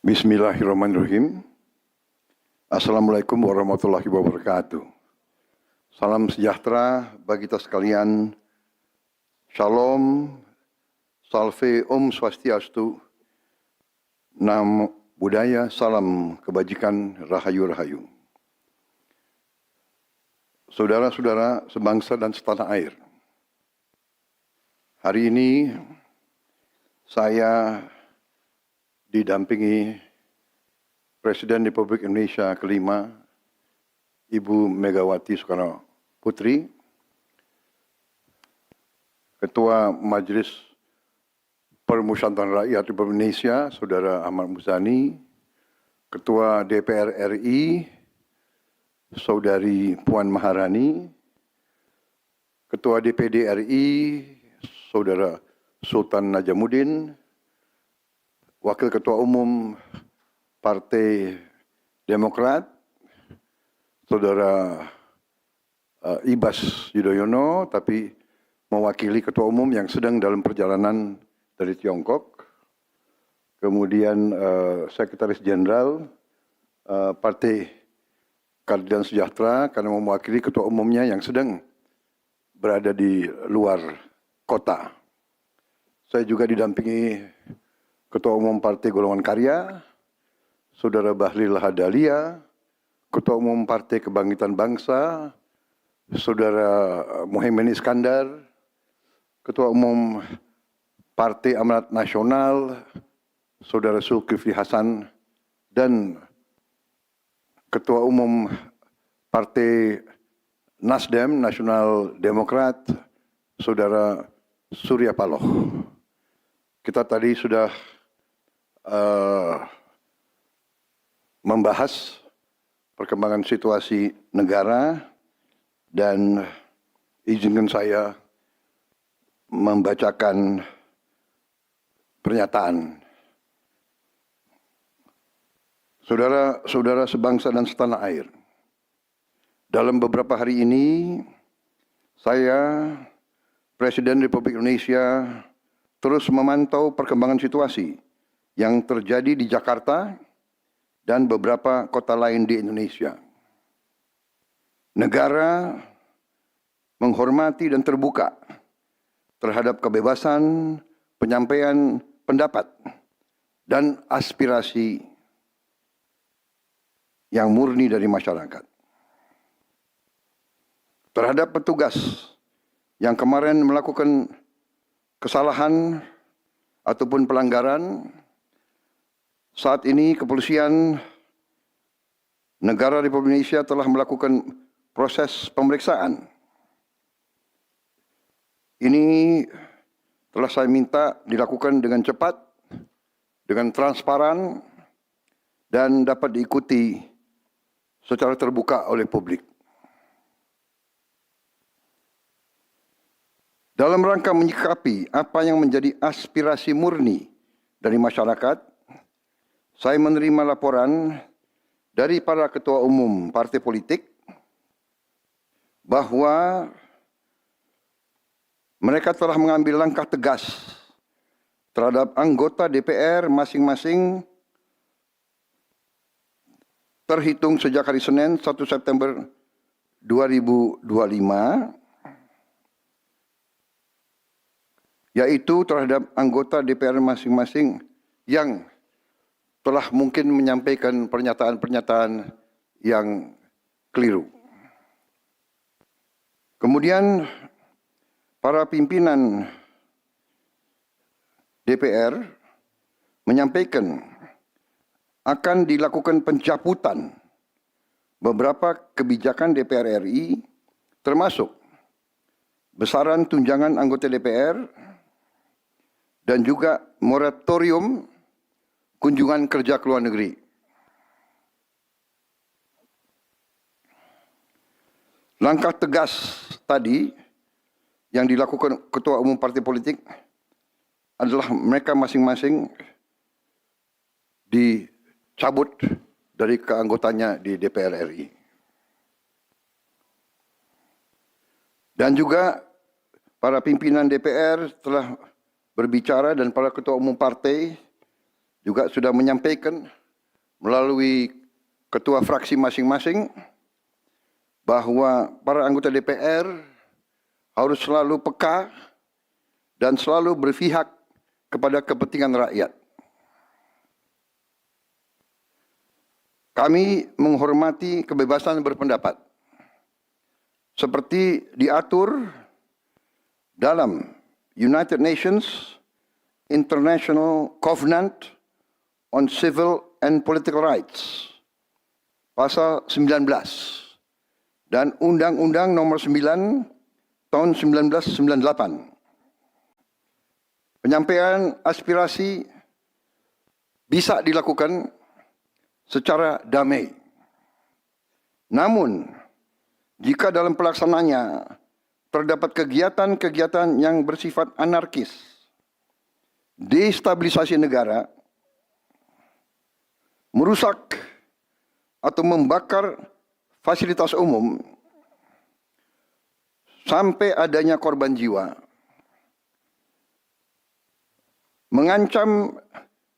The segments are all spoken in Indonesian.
Bismillahirrahmanirrahim. Assalamualaikum warahmatullahi wabarakatuh. Salam sejahtera bagi kita sekalian. Shalom, salve, om swastiastu, namo buddhaya, salam kebajikan, rahayu-rahayu. Saudara-saudara sebangsa dan setanah air. Hari ini saya didampingi Presiden Republik Indonesia kelima, Ibu Megawati Soekarno Putri, Ketua Majelis Permusyawaratan Rakyat Republik Indonesia, Saudara Ahmad Muzani, Ketua DPR RI, Saudari Puan Maharani, Ketua DPD RI, Saudara Sultan Najamuddin, Wakil Ketua Umum Partai Demokrat, Saudara Ibas Yudhoyono, tapi mewakili Ketua Umum yang sedang dalam perjalanan dari Tiongkok. Kemudian Sekretaris Jenderal Partai Keadilan Sejahtera karena mewakili Ketua Umumnya yang sedang berada di luar kota. Saya juga didampingi Ketua Umum Partai Golongan Karya, Saudara Bahlil Lahadalia, Ketua Umum Partai Kebangkitan Bangsa, Saudara Muhaimin Iskandar, Ketua Umum Partai Amanat Nasional, Saudara Zulkifli Hasan, dan Ketua Umum Partai Nasdem, Nasional Demokrat, Saudara Surya Paloh. Kita tadi sudah membahas perkembangan situasi negara dan izinkan saya membacakan pernyataan. Saudara-saudara sebangsa dan setanah air, dalam beberapa hari ini saya, Presiden Republik Indonesia, terus memantau perkembangan situasi yang terjadi di Jakarta dan beberapa kota lain di Indonesia. Negara menghormati dan terbuka terhadap kebebasan penyampaian pendapat dan aspirasi yang murni dari masyarakat. Terhadap petugas yang kemarin melakukan kesalahan ataupun pelanggaran, saat ini kepolisian negara Republik Indonesia telah melakukan proses pemeriksaan. Ini telah saya minta dilakukan dengan cepat, dengan transparan, dan dapat diikuti secara terbuka oleh publik. Dalam rangka menyikapi apa yang menjadi aspirasi murni dari masyarakat, saya menerima laporan dari para ketua umum partai politik bahwa mereka telah mengambil langkah tegas terhadap anggota DPR masing-masing terhitung sejak hari Senin 1 September 2025, yaitu terhadap anggota DPR masing-masing yang telah mungkin menyampaikan pernyataan-pernyataan yang keliru. Kemudian para pimpinan DPR menyampaikan akan dilakukan pencabutan beberapa kebijakan DPR RI, termasuk besaran tunjangan anggota DPR dan juga moratorium kunjungan kerja ke luar negeri. Langkah tegas tadi yang dilakukan ketua umum partai politik adalah mereka masing-masing dicabut dari keanggotanya di DPR RI. Dan juga para pimpinan DPR telah berbicara dan para ketua umum partai juga sudah menyampaikan melalui ketua fraksi masing-masing bahwa para anggota DPR harus selalu peka dan selalu berpihak kepada kepentingan rakyat. Kami menghormati kebebasan berpendapat seperti diatur dalam United Nations International Covenant on Civil and Political Rights, pasal 19, dan Undang-Undang Nomor 9 tahun 1998. Penyampaian aspirasi bisa dilakukan secara damai. Namun, jika dalam pelaksananya terdapat kegiatan-kegiatan yang bersifat anarkis, destabilisasi negara, merusak atau membakar fasilitas umum, sampai adanya korban jiwa, mengancam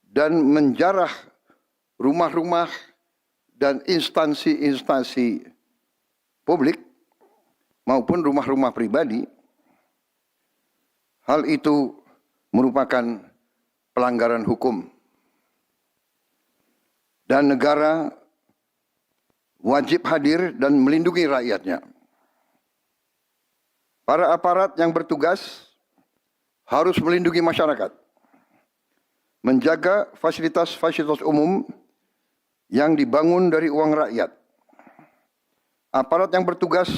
dan menjarah rumah-rumah dan instansi-instansi publik maupun rumah-rumah pribadi, hal itu merupakan pelanggaran hukum. Dan negara wajib hadir dan melindungi rakyatnya. Para aparat yang bertugas harus melindungi masyarakat, menjaga fasilitas-fasilitas umum yang dibangun dari uang rakyat. Aparat yang bertugas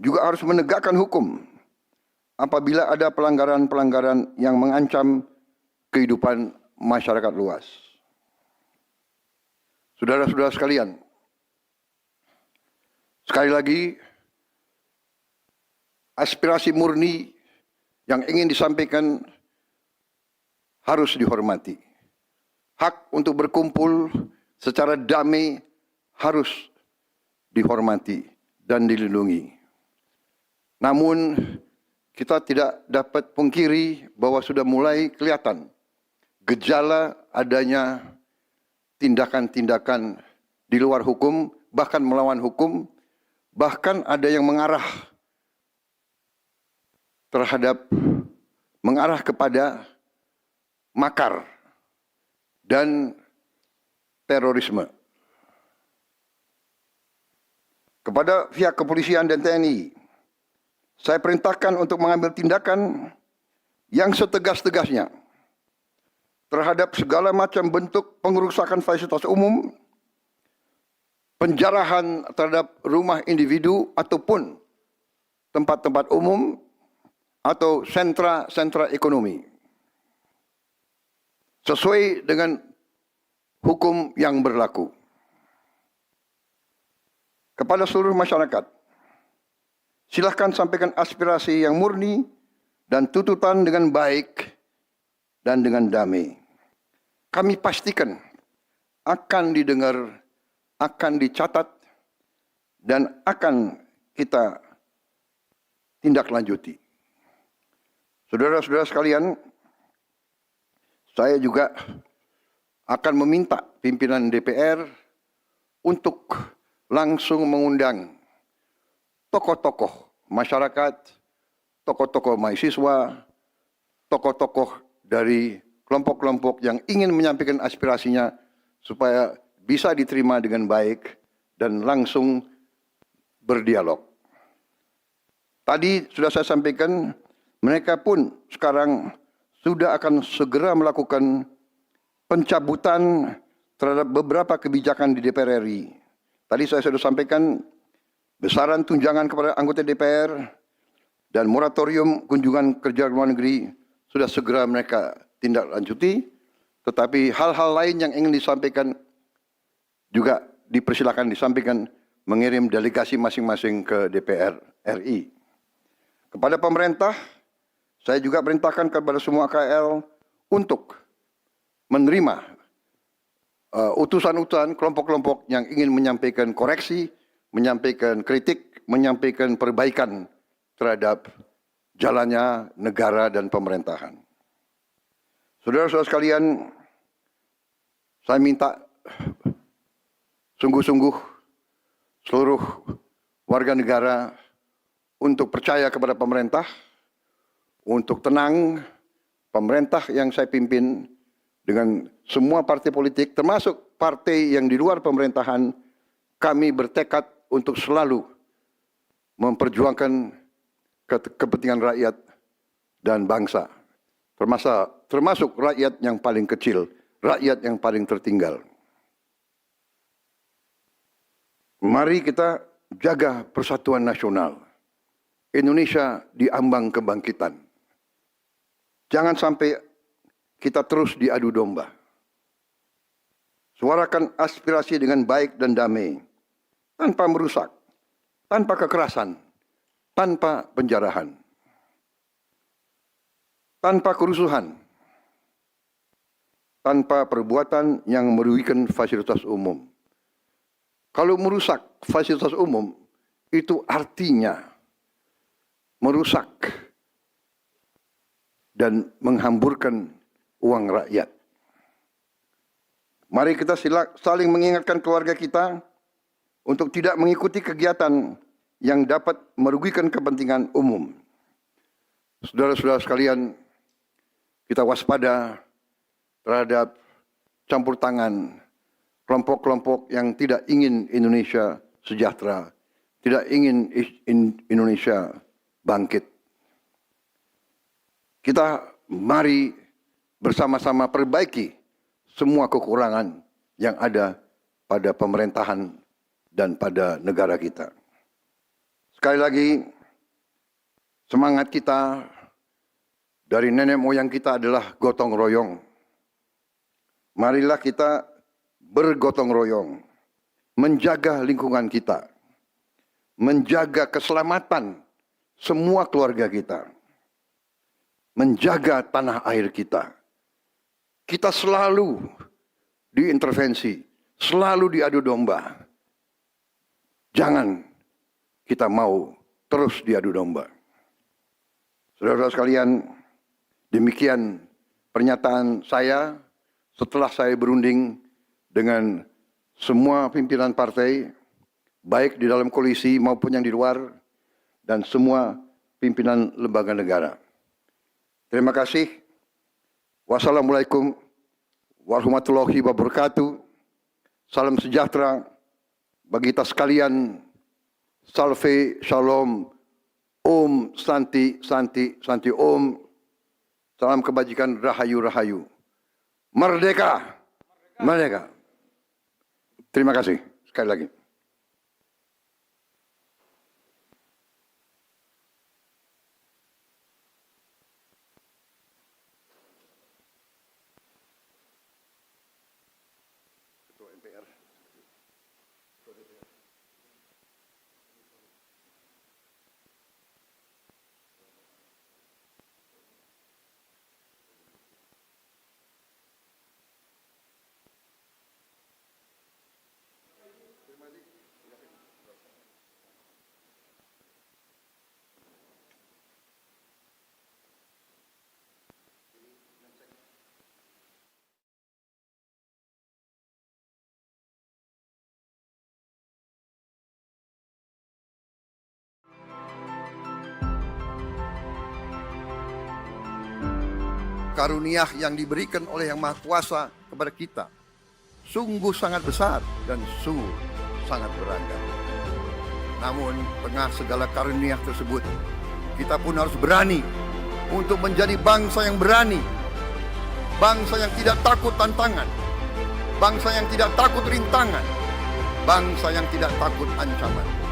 juga harus menegakkan hukum apabila ada pelanggaran-pelanggaran yang mengancam kehidupan masyarakat luas. Saudara-saudara sekalian, sekali lagi, aspirasi murni yang ingin disampaikan harus dihormati. Hak untuk berkumpul secara damai harus dihormati dan dilindungi. Namun, kita tidak dapat pungkiri bahwa sudah mulai kelihatan gejala adanya tindakan-tindakan di luar hukum, bahkan melawan hukum, bahkan ada yang mengarah kepada makar dan terorisme. Kepada pihak kepolisian dan TNI, saya perintahkan untuk mengambil tindakan yang setegas-tegasnya terhadap segala macam bentuk pengerusakan fasilitas umum, penjarahan terhadap rumah individu ataupun tempat-tempat umum atau sentra-sentra ekonomi, sesuai dengan hukum yang berlaku. Kepada seluruh masyarakat, silakan sampaikan aspirasi yang murni dan tuntutan dengan baik dan dengan damai. Kami pastikan akan didengar, akan dicatat, dan akan kita tindak lanjuti. Saudara-saudara sekalian, saya juga akan meminta pimpinan DPR untuk langsung mengundang tokoh-tokoh masyarakat, tokoh-tokoh mahasiswa, tokoh-tokoh dari kelompok-kelompok yang ingin menyampaikan aspirasinya supaya bisa diterima dengan baik dan langsung berdialog. Tadi sudah saya sampaikan, mereka pun sekarang sudah akan segera melakukan pencabutan terhadap beberapa kebijakan di DPR RI. Tadi saya sudah sampaikan besaran tunjangan kepada anggota DPR dan moratorium kunjungan kerja luar negeri sudah segera mereka tindak lanjuti, tetapi hal-hal lain yang ingin disampaikan juga dipersilakan disampaikan mengirim delegasi masing-masing ke DPR RI. Kepada pemerintah, saya juga perintahkan kepada semua KL untuk menerima utusan-utusan kelompok-kelompok yang ingin menyampaikan koreksi, menyampaikan kritik, menyampaikan perbaikan terhadap jalannya negara dan pemerintahan. Saudara-saudara sekalian, Saya minta sungguh-sungguh seluruh warga negara untuk percaya kepada pemerintah, untuk tenang. Pemerintah yang saya pimpin dengan semua partai politik, termasuk partai yang di luar pemerintahan, kami bertekad untuk selalu memperjuangkan kepentingan rakyat dan bangsa, termasuk rakyat yang paling kecil, rakyat yang paling tertinggal. Mari kita jaga persatuan nasional. Indonesia di ambang kebangkitan. Jangan sampai kita terus diadu domba. Suarakan aspirasi dengan baik dan damai, tanpa merusak, tanpa kekerasan, tanpa penjarahan, tanpa kerusuhan, tanpa perbuatan yang merugikan fasilitas umum. Kalau merusak fasilitas umum, itu artinya merusak dan menghamburkan uang rakyat. Mari kita saling mengingatkan keluarga kita untuk tidak mengikuti kegiatan yang dapat merugikan kepentingan umum. Saudara-saudara sekalian, kita waspada terhadap campur tangan kelompok-kelompok yang tidak ingin Indonesia sejahtera, tidak ingin Indonesia bangkit. Kita mari bersama-sama perbaiki semua kekurangan yang ada pada pemerintahan dan pada negara kita. Sekali lagi, semangat kita dari nenek moyang kita adalah gotong royong. Marilah kita bergotong royong, menjaga lingkungan kita, menjaga keselamatan semua keluarga kita, menjaga tanah air kita. Kita selalu diintervensi, selalu diadu domba. Jangan kita mau terus diadu domba. Saudara-saudara sekalian, demikian pernyataan saya setelah saya berunding dengan semua pimpinan partai, baik di dalam koalisi maupun yang di luar, dan semua pimpinan lembaga negara. Terima kasih. Wassalamualaikum warahmatullahi wabarakatuh. Salam sejahtera bagi kita sekalian. Salve, shalom, om, santi, santi, santi, om. Salam kebajikan, rahayu, rahayu. Merdeka, merdeka. Terima kasih sekali lagi. Karunia yang diberikan oleh Yang Maha Kuasa kepada kita sungguh sangat besar dan sungguh sangat beragam. Namun tengah segala karunia tersebut, kita pun harus berani untuk menjadi bangsa yang berani, bangsa yang tidak takut tantangan, bangsa yang tidak takut rintangan, bangsa yang tidak takut ancaman.